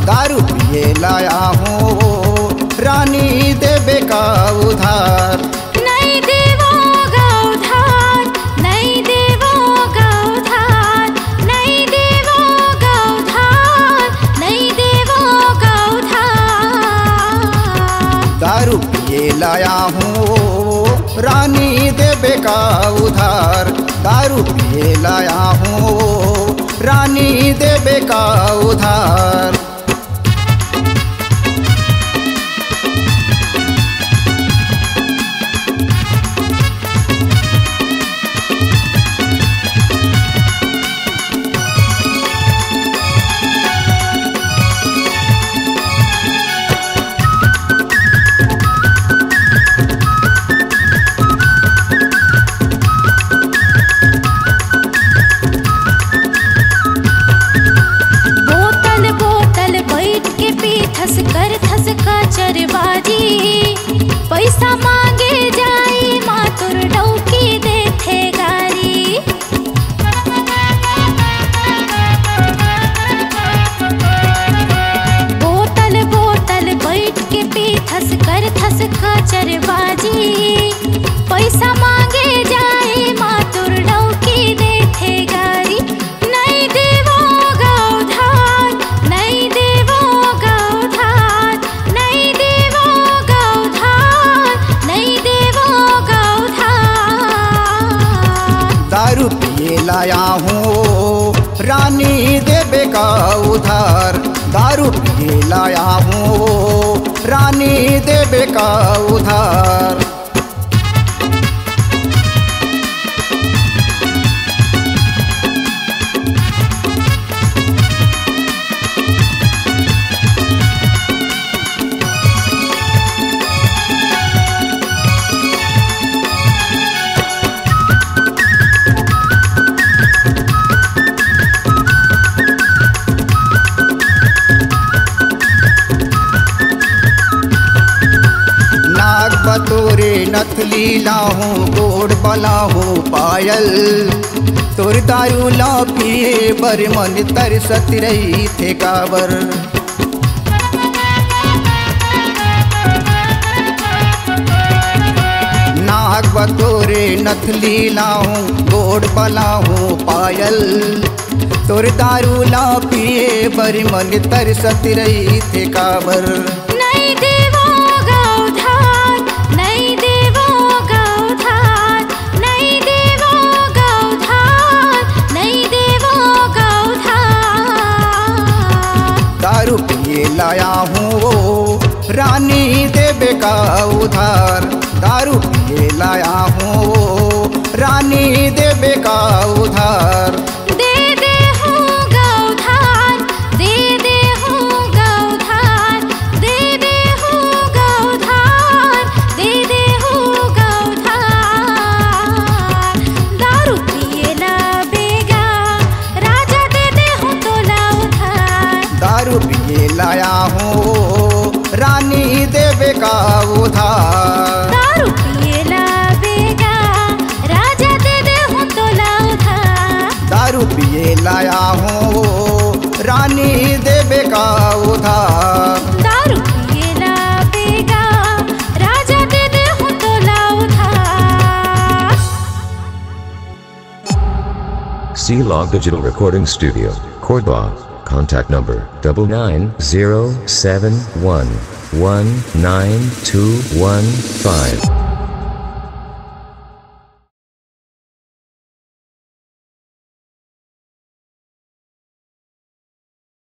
दारू पिए लाया हूँ रानी देवे का उधार। नहीं देवोगा उधार, नहीं देवोगा उधार, नहीं देवोगा उधार, नहीं देवोगा उधार। दारू पिए लाया हूँ रानी देवे का उधार। दारू पिए लाया हूँ रानी देवे का उधार। पैसा मांगे जाई मातुर डौकी देथे गारी। बोतल बोतल बैठ के पीथस कर थस का चरबाजी। पैसा मांगे जाई मातुर डौकी देथे गारी। नहीं देवोगा उधार, नहीं देवोगा उधार, नहीं देवोगा उधार, नहीं देवोगा उधार। दारू पिए लाया हूँ रानी देवे का उधार। दारू पिए लाया हूँ रानी देवे का उधार। तोरे नथली लाहूं गोड़ बलाहूं पायल। तोर दारू ला पिए बर मन तरसत रही थे काबर। नाग बतोरे नथली लाहूं गोड़ बलाहूं पायल। तोर दारू ला पिए बर मन तरसत रही थे काबर। नहीं देवोगा उधार, नहीं देवोगा उधार, नहीं देवोगा उधार, नहीं देवोगा उधार। दारू पिए लाया हूँ रानी देवे का उधार। दारू पिए लाया हूँ रानी देवे का उधार। दारू पिए लाया हूँ रानी देवे का उधार। दारू पिए लावेगा राजा दे दे हूँ तोला उधार। दारू पिए लाया हूँ रानी देवे का उधार। दारू पिए लावेगा राजा दे दे हूँ तोला उधार। C-Log Digital Recording Studio, Cordoba. Contact number 99071192115.